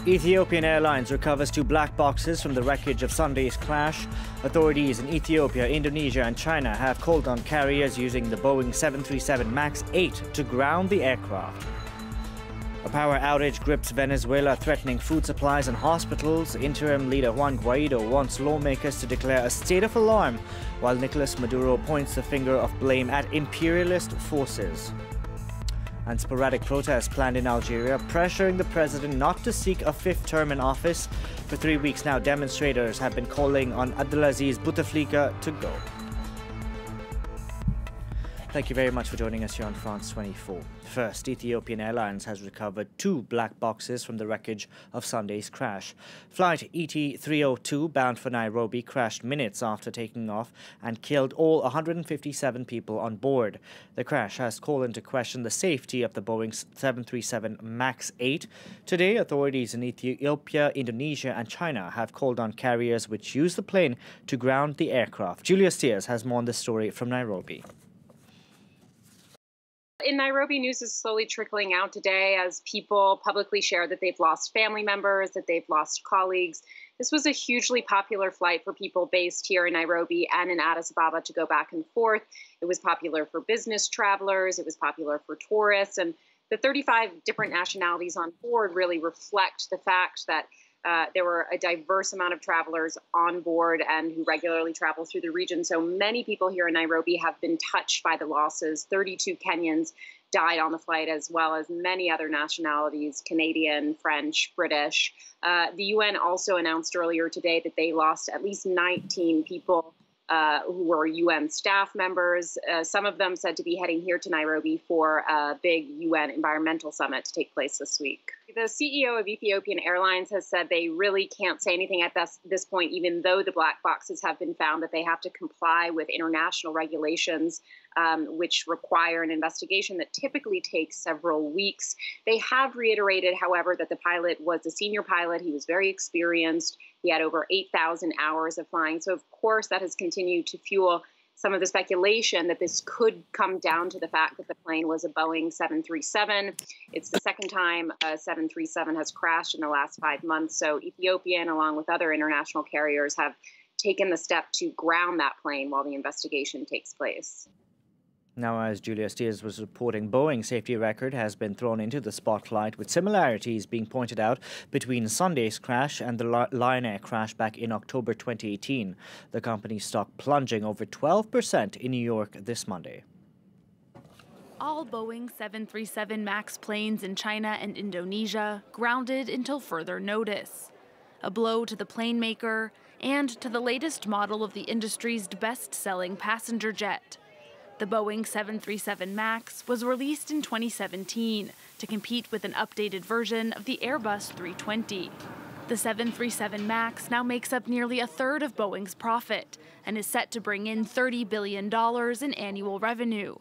Ethiopian Airlines recovers 2 black boxes from the wreckage of Sunday's crash. Authorities in Ethiopia, Indonesia and China have called on carriers using the Boeing 737 MAX 8 to ground the aircraft. A power outage grips Venezuela, threatening food supplies and hospitals. Interim leader Juan Guaido wants lawmakers to declare a state of alarm, while Nicolas Maduro points the finger of blame at imperialist forces. And sporadic protests planned in Algeria, pressuring the president not to seek a 5th term in office. For 3 weeks now, demonstrators have been calling on Abdelaziz Bouteflika to go. Thank you very much for joining us here on France 24. First, Ethiopian Airlines has recovered 2 black boxes from the wreckage of Sunday's crash. Flight ET-302 bound for Nairobi crashed minutes after taking off and killed all 157 people on board. The crash has called into question the safety of the Boeing 737 MAX 8. Today, authorities in Ethiopia, Indonesia and China have called on carriers which use the plane to ground the aircraft. Julia Steers has more on this story from Nairobi. In Nairobi, news is slowly trickling out today as people publicly share that they've lost family members, that they've lost colleagues. This was a hugely popular flight for people based here in Nairobi and in Addis Ababa to go back and forth. It was popular for business travelers. It was popular for tourists. And the 35 different nationalities on board really reflect the fact that there were a diverse amount of travelers on board and who regularly travel through the region. So many people here in Nairobi have been touched by the losses. 32 Kenyans died on the flight, as well as many other nationalities, Canadian, French, British. The UN also announced earlier today that they lost at least 19 people who were UN staff members. Some of them said to be heading here to Nairobi for a big UN environmental summit to take place this week. The CEO of Ethiopian Airlines has said they really can't say anything at this point, even though the black boxes have been found, that they have to comply with international regulations, which require an investigation that typically takes several weeks. They have reiterated, however, that the pilot was a senior pilot. He was very experienced. He had over 8,000 hours of flying. So, of course, that has continued to fuel some of the speculation that this could come down to the fact that the plane was a Boeing 737. It's the second time a 737 has crashed in the last 5 months. So Ethiopian, along with other international carriers, have taken the step to ground that plane while the investigation takes place. Now, as Julia Steers was reporting, Boeing's safety record has been thrown into the spotlight, with similarities being pointed out between Sunday's crash and the Lion Air crash back in October 2018. The company's stock plunging over 12% in New York this Monday. All Boeing 737 MAX planes in China and Indonesia grounded until further notice. A blow to the plane maker and to the latest model of the industry's best-selling passenger jet. The Boeing 737 MAX was released in 2017 to compete with an updated version of the Airbus 320. The 737 MAX now makes up nearly a third of Boeing's profit and is set to bring in $30 billion in annual revenue.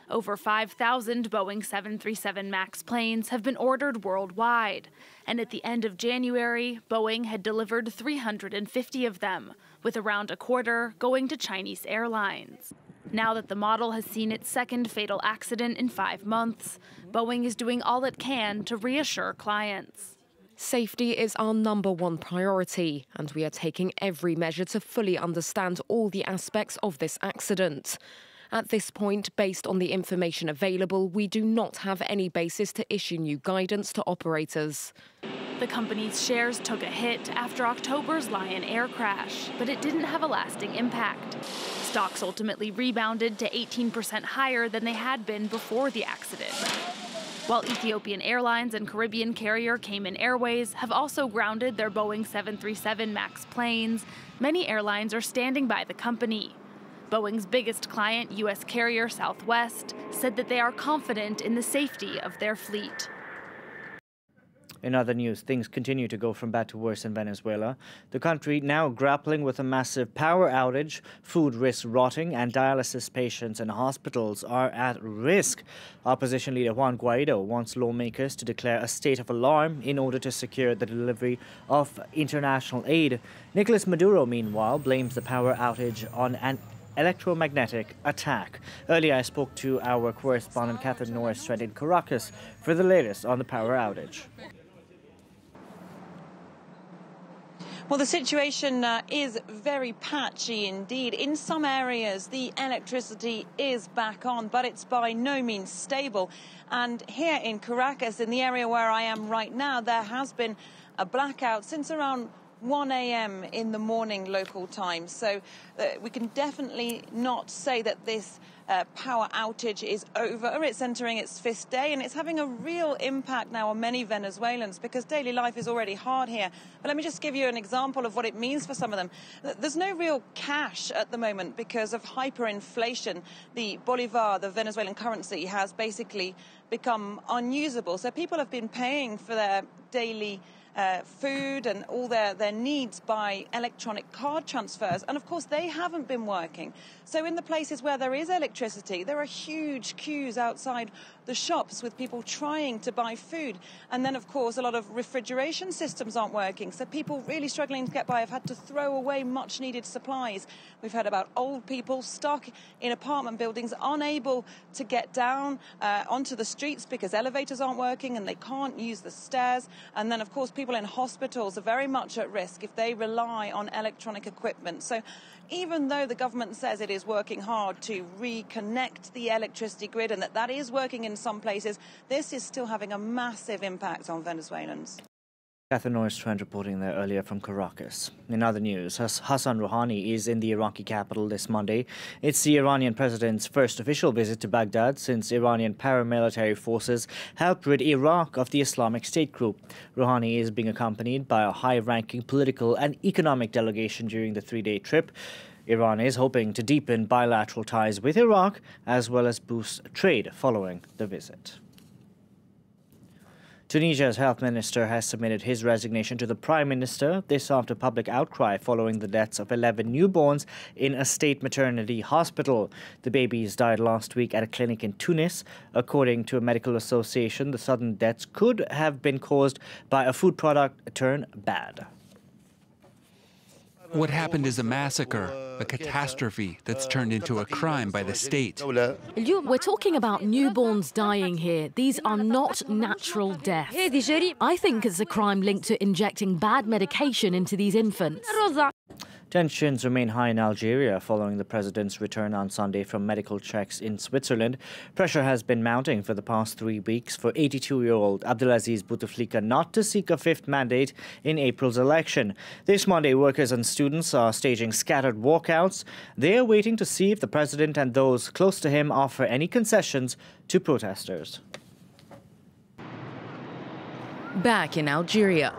Over 5,000 Boeing 737 MAX planes have been ordered worldwide, and at the end of January, Boeing had delivered 350 of them, with around a quarter going to Chinese airlines. Now that the model has seen its second fatal accident in 5 months, Boeing is doing all it can to reassure clients. Safety is our #1 priority, and we are taking every measure to fully understand all the aspects of this accident. At this point, based on the information available, we do not have any basis to issue new guidance to operators. The company's shares took a hit after October's Lion Air crash, but it didn't have a lasting impact. Stocks ultimately rebounded to 18% higher than they had been before the accident. While Ethiopian Airlines and Caribbean carrier Cayman Airways have also grounded their Boeing 737 MAX planes, many airlines are standing by the company. Boeing's biggest client, U.S. carrier Southwest, said that they are confident in the safety of their fleet. In other news, things continue to go from bad to worse in Venezuela. The country now grappling with a massive power outage, food risks rotting, and dialysis patients and hospitals are at risk. Opposition leader Juan Guaido wants lawmakers to declare a state of alarm in order to secure the delivery of international aid. Nicolas Maduro, meanwhile, blames the power outage on an electromagnetic attack. Earlier, I spoke to our correspondent Catherine Norris-Trent in Caracas for the latest on the power outage. Well, the situation is very patchy indeed. In some areas, the electricity is back on, but it's by no means stable. And here in Caracas, in the area where I am right now, there has been a blackout since around 1 a.m. in the morning local time. So we can definitely not say that this power outage is over. It's entering its 5th day, and it's having a real impact now on many Venezuelans because daily life is already hard here. But let me just give you an example of what it means for some of them. There's no real cash at the moment because of hyperinflation. The bolivar, the Venezuelan currency, has basically become unusable. So people have been paying for their daily food and all their needs by electronic card transfers. And of course, they haven't been working. So in the places where there is electricity, there are huge queues outside the shops with people trying to buy food. And then, of course, a lot of refrigeration systems aren't working. So people really struggling to get by have had to throw away much needed supplies. We've heard about old people stuck in apartment buildings, unable to get down onto the streets because elevators aren't working and they can't use the stairs. And then, of course, people in hospitals are very much at risk if they rely on electronic equipment. So even though the government says it is working hard to reconnect the electricity grid and that is working in some places, this is still having a massive impact on Venezuelans. Catherine Norris-Trent reporting there earlier from Caracas. In other news, Hassan Rouhani is in the Iraqi capital this Monday. It's the Iranian president's first official visit to Baghdad since Iranian paramilitary forces helped rid Iraq of the Islamic State group. Rouhani is being accompanied by a high-ranking political and economic delegation during the 3-day trip. Iran is hoping to deepen bilateral ties with Iraq as well as boost trade following the visit. Tunisia's health minister has submitted his resignation to the prime minister, this after public outcry following the deaths of 11 newborns in a state maternity hospital. The babies died last week at a clinic in Tunis. According to a medical association, the sudden deaths could have been caused by a food product turned bad. What happened is a massacre, a catastrophe that's turned into a crime by the state. We're talking about newborns dying here. These are not natural deaths. I think it's a crime linked to injecting bad medication into these infants. Tensions remain high in Algeria following the president's return on Sunday from medical checks in Switzerland. Pressure has been mounting for the past 3 weeks for 82-year-old Abdelaziz Bouteflika not to seek a 5th mandate in April's election. This Monday, workers and students are staging scattered walkouts. They are waiting to see if the president and those close to him offer any concessions to protesters. Back in Algeria,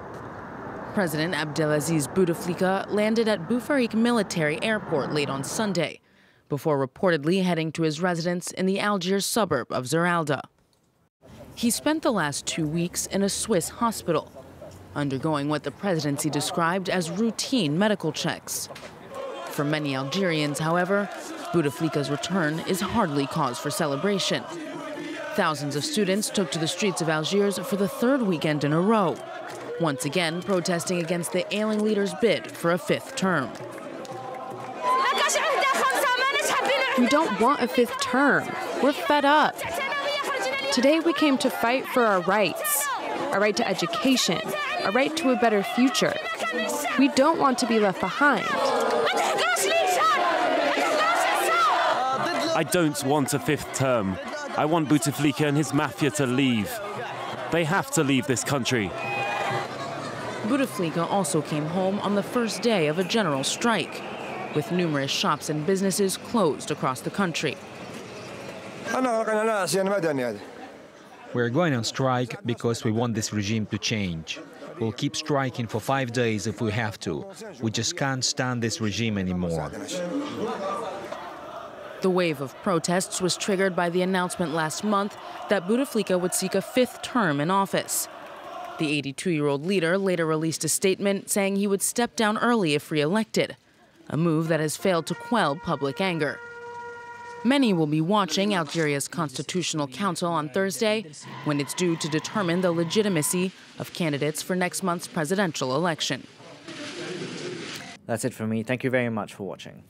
President Abdelaziz Bouteflika landed at Boufarik Military Airport late on Sunday, before reportedly heading to his residence in the Algiers suburb of Zeralda. He spent the last 2 weeks in a Swiss hospital, undergoing what the presidency described as routine medical checks. For many Algerians, however, Bouteflika's return is hardly cause for celebration. Thousands of students took to the streets of Algiers for the 3rd weekend in a row, once again protesting against the ailing leader's bid for a 5th term. We don't want a 5th term. We're fed up. Today we came to fight for our rights, our right to education, our right to a better future. We don't want to be left behind. I don't want a 5th term. I want Bouteflika and his mafia to leave. They have to leave this country. Bouteflika also came home on the first day of a general strike, with numerous shops and businesses closed across the country. We're going on strike because we want this regime to change. We'll keep striking for 5 days if we have to. We just can't stand this regime anymore. The wave of protests was triggered by the announcement last month that Bouteflika would seek a 5th term in office. The 82-year-old leader later released a statement saying he would step down early if re-elected, a move that has failed to quell public anger. Many will be watching Algeria's Constitutional Council on Thursday, when it's due to determine the legitimacy of candidates for next month's presidential election. That's it from me. Thank you very much for watching.